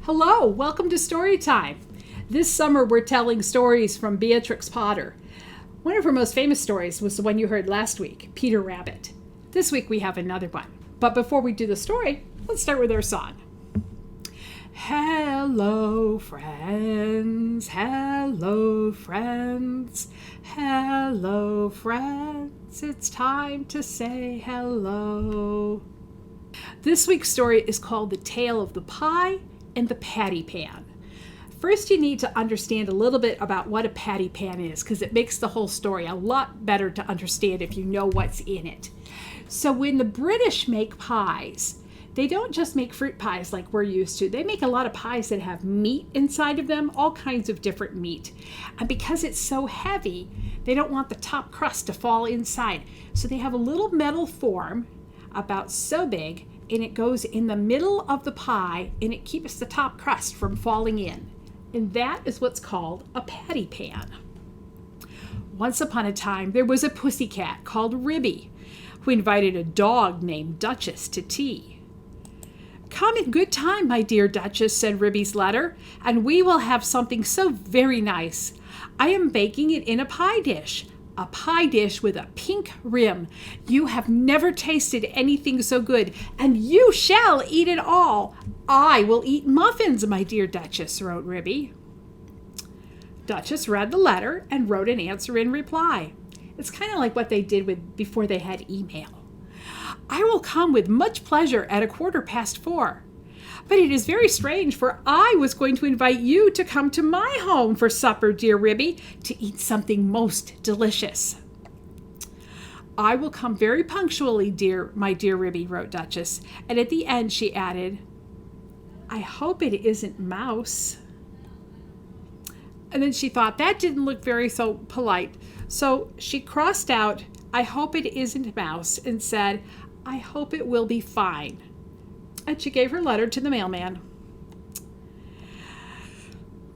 Hello, welcome to Story Time. This summer we're telling stories from Beatrix Potter. One of her most famous stories was the one you heard last week, Peter Rabbit. This week we have another one. But before we do the story, let's start with our song. Hello, friends. Hello, friends. Hello, friends. It's time to say hello. This week's story is called The Tale of the Pie and the Patty Pan. First, you need to understand a little bit about what a patty pan is, because it makes the whole story a lot better to understand if you know what's in it. So when the British make pies, they don't just make fruit pies like we're used to. They make a lot of pies that have meat inside of them, all kinds of different meat. And because it's so heavy, they don't want the top crust to fall inside. So they have a little metal form about so big, and it goes in the middle of the pie, and it keeps the top crust from falling in. And that is what's called a patty pan. Once upon a time, there was a pussycat called Ribby, who invited a dog named Duchess to tea. "Come in good time, my dear Duchess," said Ribby's letter, "and we will have something so very nice. I am baking it in a pie dish with a pink rim. You have never tasted anything so good, and you shall eat it all. I will eat muffins, my dear Duchess," wrote Ribby. Duchess read the letter and wrote an answer in reply. It's kind of like what they did before they had email. "I will come with much pleasure at 4:15. But it is very strange, for I was going to invite you to come to my home for supper, dear Ribby, to eat something most delicious." "I will come very punctually, my dear Ribby," wrote Duchess. And at the end she added, "I hope it isn't mouse." And then she thought that didn't look very so polite. So she crossed out, "I hope it isn't mouse," and said, "I hope it will be fine." And she gave her letter to the mailman.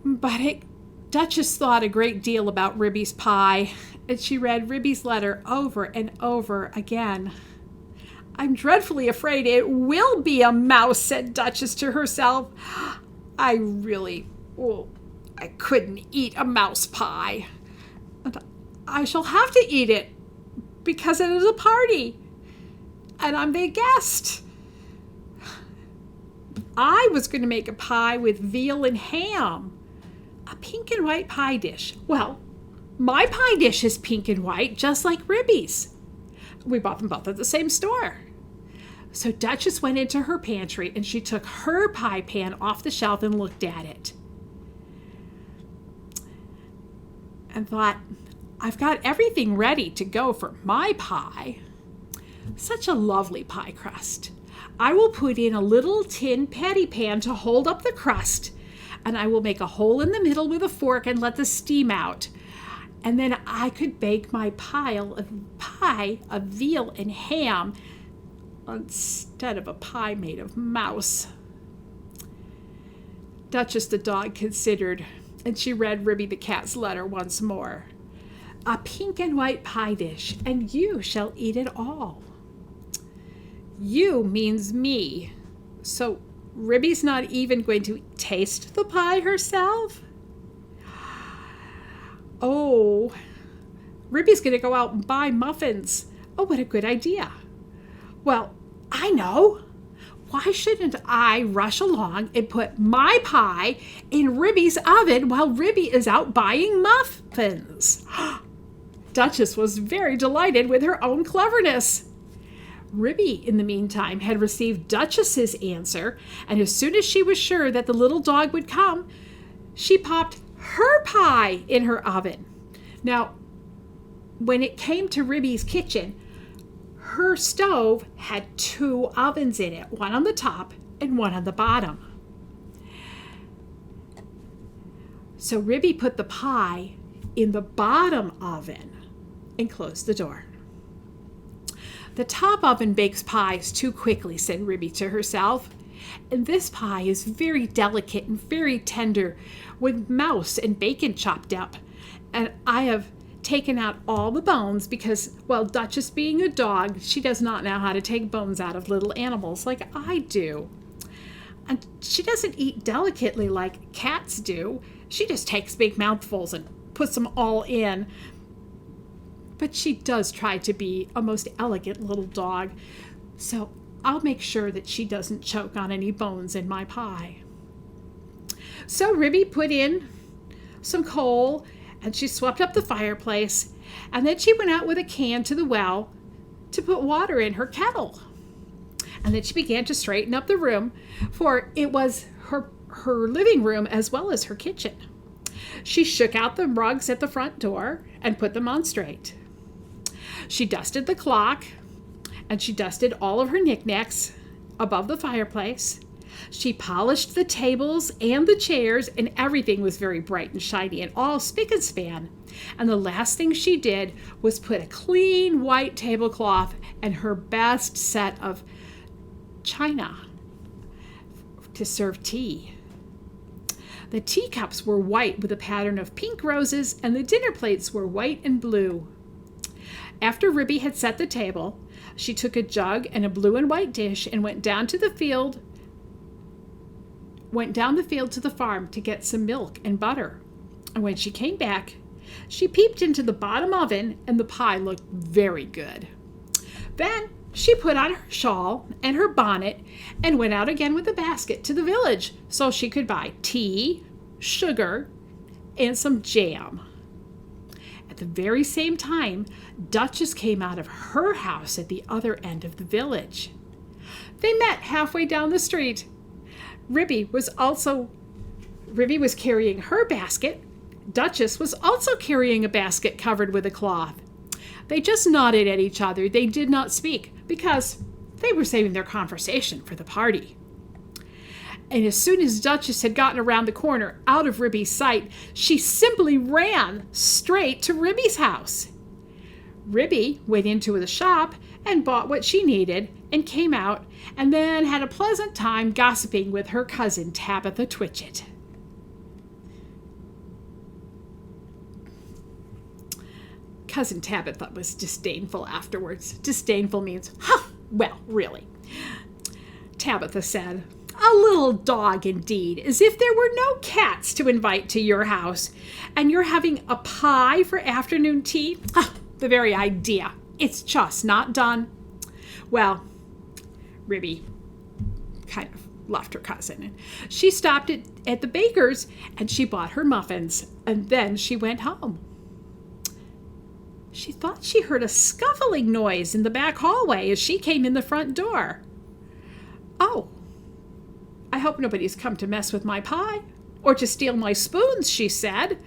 But Duchess thought a great deal about Ribby's pie, and she read Ribby's letter over and over again. "I'm dreadfully afraid it will be a mouse," said Duchess to herself. I couldn't eat a mouse pie. And I shall have to eat it because it is a party, and I'm the guest. I was going to make a pie with veal and ham, a pink and white pie dish. Well, my pie dish is pink and white, just like Ribby's. We bought them both at the same store. So Duchess went into her pantry and she took her pie pan off the shelf and looked at it. And thought, I've got everything ready to go for my pie. Such a lovely pie crust. I will put in a little tin patty pan to hold up the crust, and I will make a hole in the middle with a fork and let the steam out. And then I could bake my pie of veal and ham instead of a pie made of mouse." Duchess the dog considered, and she read Ribby the cat's letter once more. "A pink and white pie dish, and you shall eat it all." You means me. So Ribby's not even going to taste the pie herself? Oh, Ribby's going to go out and buy muffins. Oh, what a good idea. Well, I know. Why shouldn't I rush along and put my pie in Ribby's oven while Ribby is out buying muffins? Duchess was very delighted with her own cleverness. Ribby, in the meantime, had received Duchess's answer, and as soon as she was sure that the little dog would come, she popped her pie in her oven. Now, when it came to Ribby's kitchen, her stove had 2 ovens in it, one on the top and one on the bottom. So Ribby put the pie in the bottom oven and closed the door. "The top oven bakes pies too quickly," said Ribby to herself. "And this pie is very delicate and very tender, with mouse and bacon chopped up. And I have taken out all the bones because, well, Duchess being a dog, she does not know how to take bones out of little animals like I do. And she doesn't eat delicately like cats do. She just takes big mouthfuls and puts them all in. But she does try to be a most elegant little dog. So I'll make sure that she doesn't choke on any bones in my pie. So Ribby put in some coal and she swept up the fireplace, and then she went out with a can to the well to put water in her kettle. And then she began to straighten up the room, for it was her living room as well as her kitchen. She shook out the rugs at the front door and put them on straight. She dusted the clock, and she dusted all of her knickknacks above the fireplace. She polished the tables and the chairs, and everything was very bright and shiny and all spick and span. And the last thing she did was put a clean white tablecloth and her best set of china to serve tea. The teacups were white with a pattern of pink roses, and the dinner plates were white and blue. After Ribby had set the table, she took a jug and a blue and white dish and went down the field to the farm to get some milk and butter. And when she came back, she peeped into the bottom oven, and the pie looked very good. Then she put on her shawl and her bonnet and went out again with a basket to the village so she could buy tea, sugar, and some jam. At the very same time, Duchess came out of her house at the other end of the village. They met halfway down the street. Ribby was carrying her basket. Duchess was also carrying a basket covered with a cloth. They just nodded at each other. They did not speak because they were saving their conversation for the party. And as soon as Duchess had gotten around the corner out of Ribby's sight, she simply ran straight to Ribby's house. Ribby went into the shop and bought what she needed and came out, and then had a pleasant time gossiping with her cousin Tabitha Twitchit. Cousin Tabitha was disdainful afterwards. Disdainful means, well, really. Tabitha said, "A little dog indeed, as if there were no cats to invite to your house, and you're having a pie for afternoon tea? The very idea. It's just not done." Well, Ribby kind of left her cousin. She stopped at the baker's and she bought her muffins, and then she went home. She thought she heard a scuffling noise in the back hallway as she came in the front door. "Oh, I hope nobody's come to mess with my pie or to steal my spoons," she said.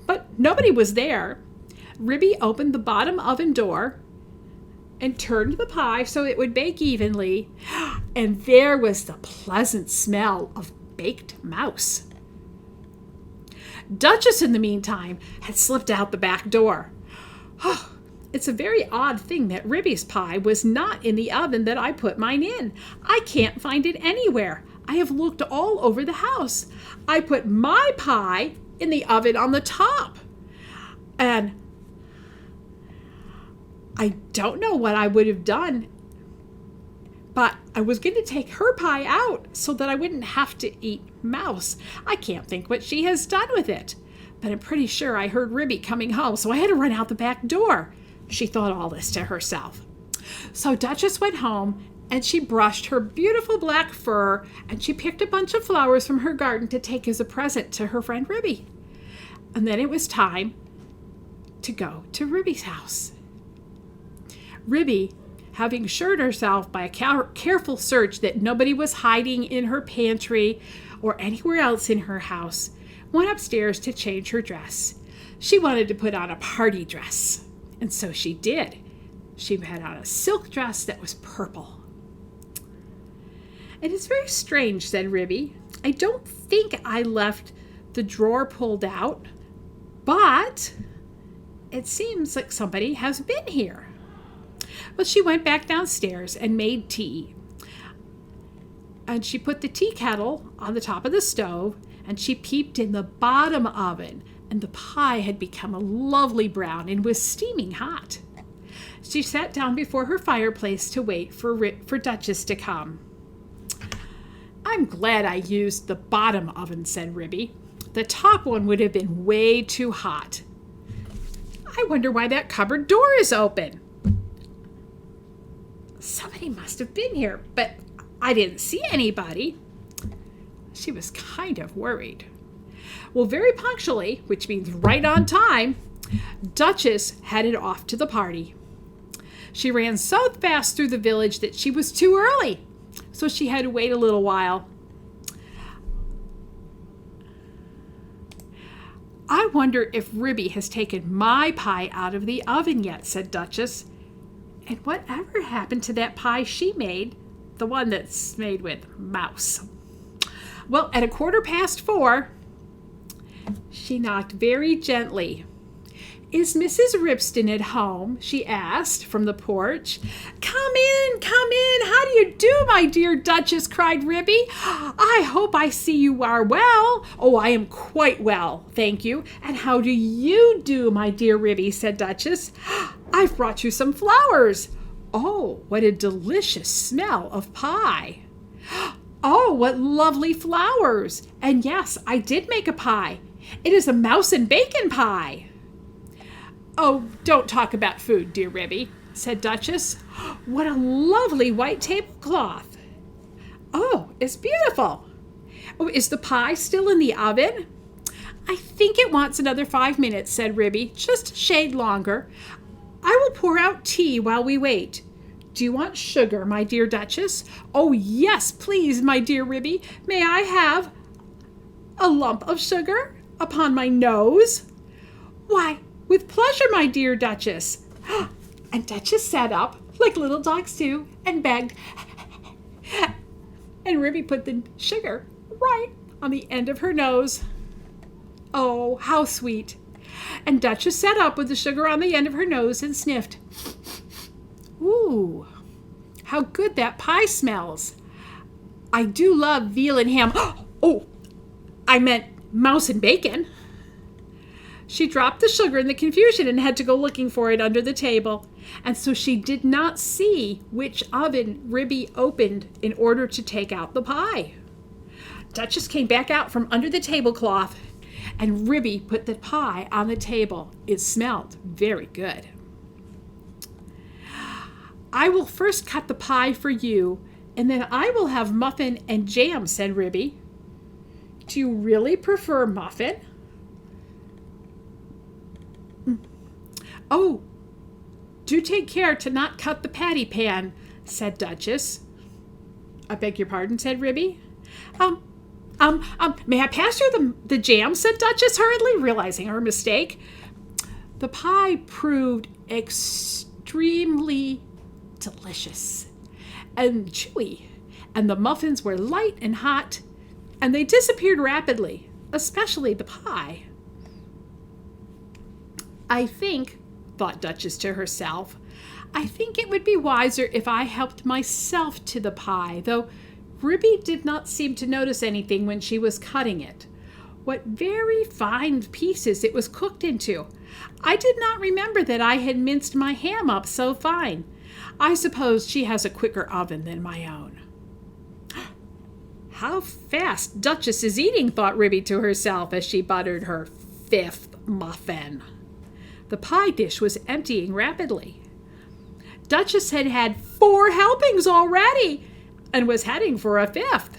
But nobody was there. Ribby opened the bottom oven door and turned the pie so it would bake evenly, and there was the pleasant smell of baked mouse. Duchess, in the meantime, had slipped out the back door. It's a very odd thing that Ribby's pie was not in the oven that I put mine in. I can't find it anywhere. I have looked all over the house. I put my pie in the oven on the top. And I don't know what I would have done, but I was going to take her pie out so that I wouldn't have to eat mouse. I can't think what she has done with it, but I'm pretty sure I heard Ribby coming home, so I had to run out the back door. She thought all this to herself. So Duchess went home, and she brushed her beautiful black fur, and she picked a bunch of flowers from her garden to take as a present to her friend Ribby. And then it was time to go to Ribby's house. Ribby, having assured herself by a careful search that nobody was hiding in her pantry or anywhere else in her house, went upstairs to change her dress. She wanted to put on a party dress, and so she did. She had on a silk dress that was purple. "It is very strange," said Ribby. "I don't think I left the drawer pulled out, but it seems like somebody has been here." Well, she went back downstairs and made tea. And she put the tea kettle on the top of the stove, and she peeped in the bottom oven, and the pie had become a lovely brown and was steaming hot. She sat down before her fireplace to wait for Duchess to come. I'm glad I used the bottom oven, said Ribby. The top one would have been way too hot. I wonder why that cupboard door is open. Somebody must have been here, but I didn't see anybody. She was kind of worried. Well, very punctually, which means right on time, Duchess headed off to the party. She ran so fast through the village that she was too early, so she had to wait a little while. I wonder if Ribby has taken my pie out of the oven yet, said Duchess. And whatever happened to that pie she made, the one that's made with mouse? Well, at 4:15, she knocked very gently. Is Mrs. Ribston at home? She asked from the porch. Come in, come in. How do you do, my dear Duchess? Cried Ribby. I hope I see you are well. Oh, I am quite well, thank you. And how do you do, my dear Ribby? Said Duchess. I've brought you some flowers. Oh, what a delicious smell of pie. Oh, what lovely flowers. And yes, I did make a pie. It is a mouse and bacon pie. Oh, don't talk about food, dear Ribby, said Duchess. What a lovely white tablecloth. Oh, it's beautiful. Oh, is the pie still in the oven? I think it wants another 5 minutes, said Ribby, just a shade longer. I will pour out tea while we wait. Do you want sugar, my dear Duchess? Oh, yes, please, my dear Ribby. May I have a lump of sugar upon my nose? Why, with pleasure, my dear Duchess. And Duchess sat up, like little dogs do, and begged. And Ribby put the sugar right on the end of her nose. Oh, how sweet. And Duchess sat up with the sugar on the end of her nose and sniffed. Ooh, how good that pie smells. I do love veal and ham. Oh, I meant mouse and bacon. She dropped the sugar in the confusion and had to go looking for it under the table. And so she did not see which oven Ribby opened in order to take out the pie. Duchess came back out from under the tablecloth, and Ribby put the pie on the table. It smelled very good. I will first cut the pie for you, and then I will have muffin and jam, said Ribby. Do you really prefer muffin? Oh, do take care to not cut the patty pan, said Duchess. I beg your pardon, said Ribby. May I pass you the jam, said Duchess hurriedly, realizing her mistake. The pie proved extremely delicious and chewy, and the muffins were light and hot, and they disappeared rapidly, especially the pie. I think, thought Duchess to herself, I think it would be wiser if I helped myself to the pie, though Ribby did not seem to notice anything when she was cutting it. What very fine pieces it was cooked into. I did not remember that I had minced my ham up so fine. I suppose she has a quicker oven than my own. How fast Duchess is eating, thought Ribby to herself as she buttered her 5th muffin. The pie dish was emptying rapidly. Duchess had had 4 helpings already and was heading for a 5th.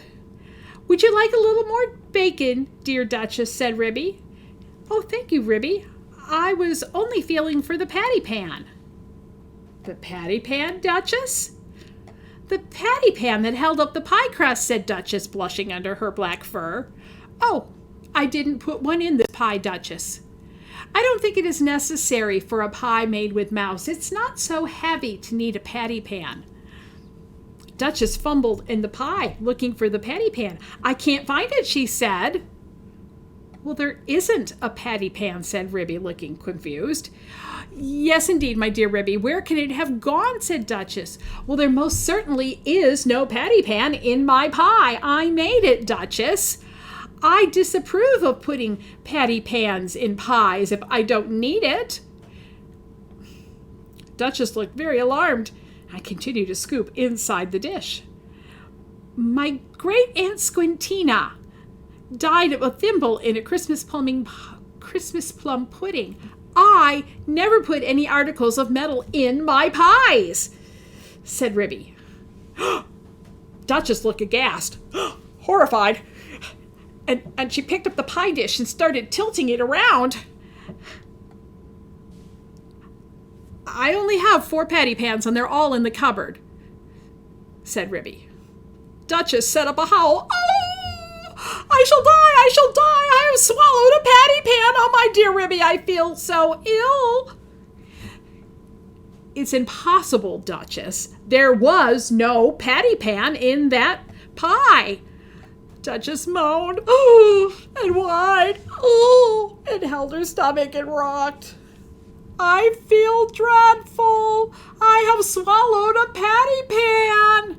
Would you like a little more bacon, dear Duchess, said Ribby. Oh, thank you, Ribby. I was only feeling for the patty pan. The patty pan, Duchess? The patty pan that held up the pie crust, said Duchess, blushing under her black fur. Oh, I didn't put one in the pie, Duchess. I don't think it is necessary for a pie made with mouse. It's not so heavy to need a patty pan. Duchess fumbled in the pie, looking for the patty pan. I can't find it, she said. Well, there isn't a patty pan, said Ribby, looking confused. Yes, indeed, my dear Ribby. Where can it have gone, said Duchess. Well, there most certainly is no patty pan in my pie. I made it, Duchess. I disapprove of putting patty pans in pies if I don't need it. Duchess looked very alarmed. I continued to scoop inside the dish. My great-aunt Squintina died of a thimble in a Christmas plum pudding. I never put any articles of metal in my pies, said Ribby. Duchess looked aghast, horrified, and she picked up the pie dish and started tilting it around. I only have 4 patty pans and they're all in the cupboard, said Ribby. Duchess set up a howl. Oh, I shall die, I shall die. I have swallowed a patty pan. Oh, my dear Ribby, I feel so ill. It's impossible, Duchess. There was no patty pan in that pie. Duchess moaned, oh, and whined, oh, and held her stomach and rocked. I feel dreadful. I have swallowed a patty pan.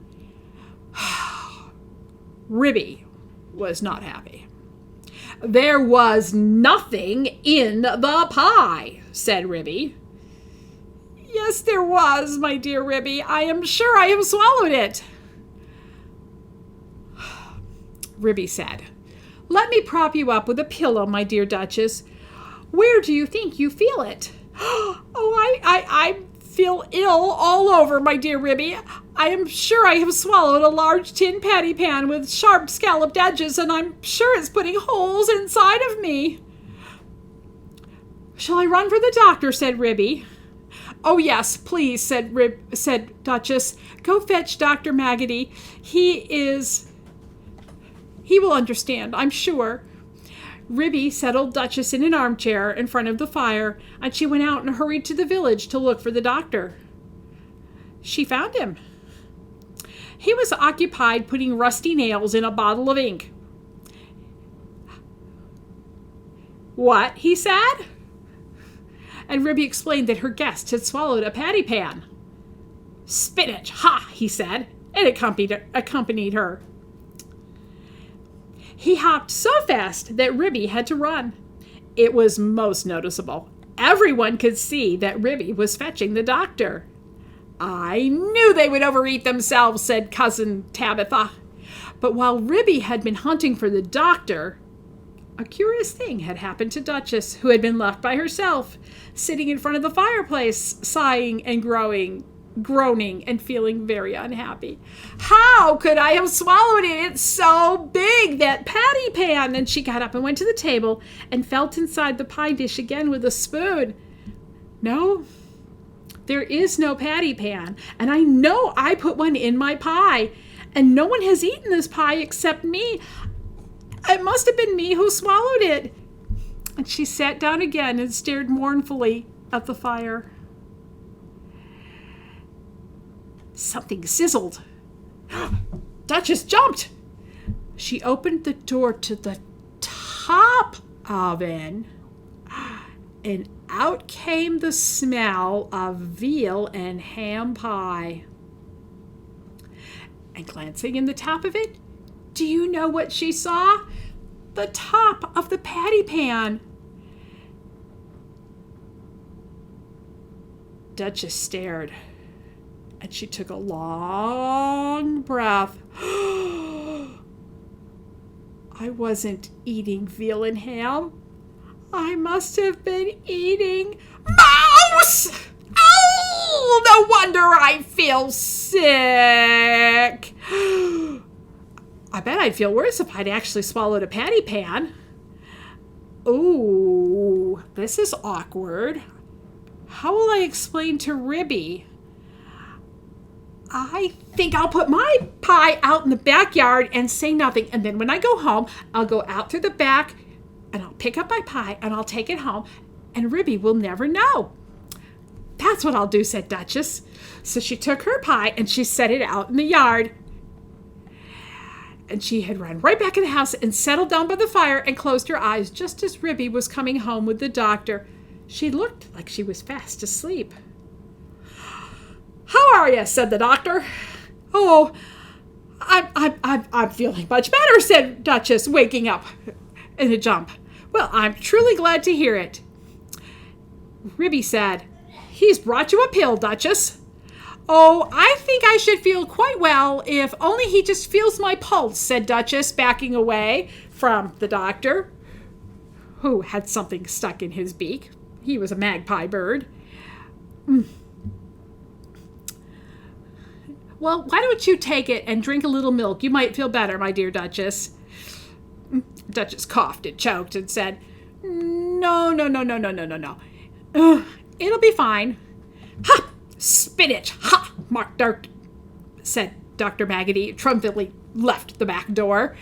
Ribby was not happy. There was nothing in the pie, said Ribby. Yes, there was, my dear Ribby. I am sure I have swallowed it. Ribby said, let me prop you up with a pillow, my dear Duchess. Where do you think you feel it? Oh, I feel ill all over, my dear Ribby. I am sure I have swallowed a large tin patty pan with sharp scalloped edges, and I'm sure it's putting holes inside of me. Shall I run for the doctor? Said Ribby. Oh, yes, please, said Duchess. Go fetch Dr. Maggotty. He will understand, I'm sure. Ribby settled Duchess in an armchair in front of the fire, and she went out and hurried to the village to look for the doctor. She found him. He was occupied putting rusty nails in a bottle of ink. What? He said. And Ribby explained that her guest had swallowed a patty pan. Spinach, ha, he said, and accompanied her. He hopped so fast that Ribby had to run. It was most noticeable. Everyone could see that Ribby was fetching the doctor. I knew they would overeat themselves, said Cousin Tabitha. But while Ribby had been hunting for the doctor, a curious thing had happened to Duchess, who had been left by herself, sitting in front of the fireplace, sighing and groaning and feeling very unhappy. How could I have swallowed it? It's so big, that patty pan. And she got up and went to the table and felt inside the pie dish again with a spoon. No, there is no patty pan, and I know I put one in my pie, and no one has eaten this pie except me. It must have been me who swallowed it. And she sat down again and stared mournfully at the fire. Something sizzled. Duchess jumped. She opened the door to the top oven, and out came the smell of veal and ham pie. And glancing in the top of it, do you know what she saw? The top of the patty pan. Duchess stared, and she took a long breath. I wasn't eating veal and ham. I must have been eating mouse! Oh, no wonder I feel sick. I bet I'd feel worse if I'd actually swallowed a patty pan. Ooh, this is awkward. How will I explain to Ribby? I think I'll put my pie out in the backyard and say nothing. And then when I go home, I'll go out through the back and I'll pick up my pie and I'll take it home. And Ribby will never know. That's what I'll do, said Duchess. So she took her pie and she set it out in the yard. And she had run right back in the house and settled down by the fire and closed her eyes just as Ribby was coming home with the doctor. She looked like she was fast asleep. How are you? Said the doctor. Oh, I'm feeling much better, said Duchess, waking up in a jump. Well, I'm truly glad to hear it. Ribby said, He's brought you a pill, Duchess. Oh, I think I should feel quite well if only he just feels my pulse, said Duchess, backing away from the doctor, who had something stuck in his beak. He was a magpie bird. Well, why don't you take it and drink a little milk? You might feel better, my dear Duchess. Duchess coughed and choked and said, No. It'll be fine. Ha! Spinach! Ha! said Dr. Maggotty, triumphantly left the back door.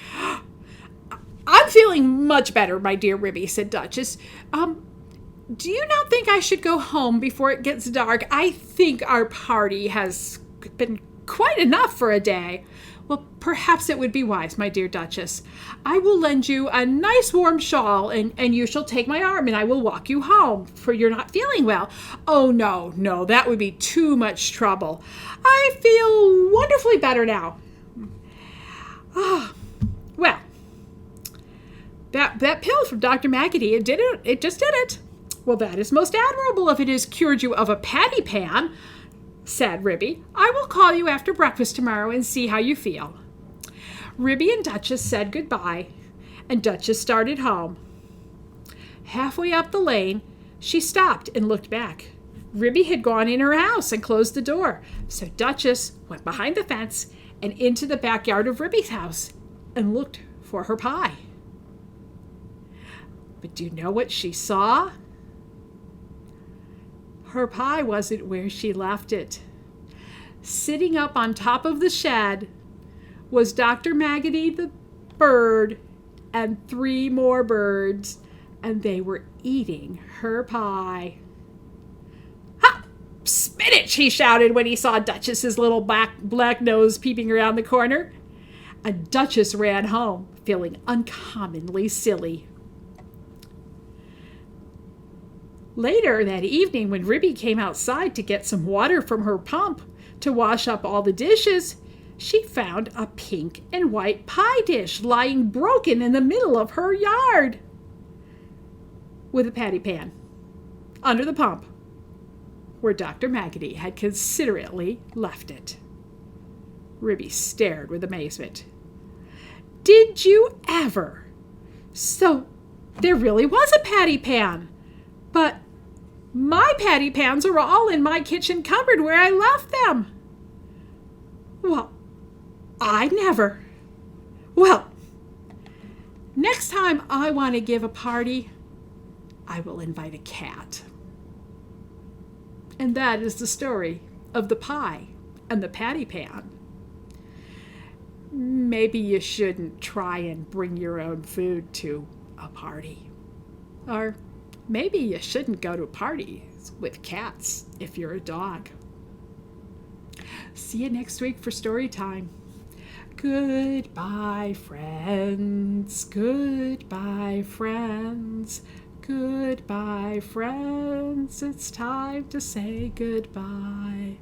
I'm feeling much better, my dear Ribby, said Duchess. Do you not think I should go home before it gets dark? I think our party has been quite enough for a day. Well, perhaps it would be wise, my dear Duchess. I will lend you a nice warm shawl, and you shall take my arm, and I will walk you home, for you're not feeling well. Oh, no, that would be too much trouble. I feel wonderfully better now. Well, that pill from Dr. Maggotty, it just did it. Well, that is most admirable if it has cured you of a patty pan, said Ribby. I will call you after breakfast tomorrow and see how you feel. Ribby and Duchess said goodbye, and Duchess started home. Halfway up the lane, she stopped and looked back. Ribby had gone in her house and closed the door, so Duchess went behind the fence and into the backyard of Ribby's house and looked for her pie. But do you know what she saw? Her pie wasn't where she left it. Sitting up on top of the shed was Dr. Maggotty the bird and 3 more birds, and they were eating her pie. Ha! Spinach, he shouted when he saw Duchess's little black nose peeping around the corner. And Duchess ran home, feeling uncommonly silly. Later that evening, when Ribby came outside to get some water from her pump to wash up all the dishes, she found a pink and white pie dish lying broken in the middle of her yard, with a patty pan under the pump where Dr. Maggotty had considerately left it. Ribby stared with amazement. Did you ever? So there really was a patty pan, but my patty pans are all in my kitchen cupboard where I left them. Well, I never. Well, next time I want to give a party, I will invite a cat. And that is the story of the pie and the patty pan. Maybe you shouldn't try and bring your own food to a party. Or maybe you shouldn't go to parties with cats if you're a dog. See you next week for story time. Goodbye, friends. Goodbye, friends. Goodbye, friends. It's time to say goodbye.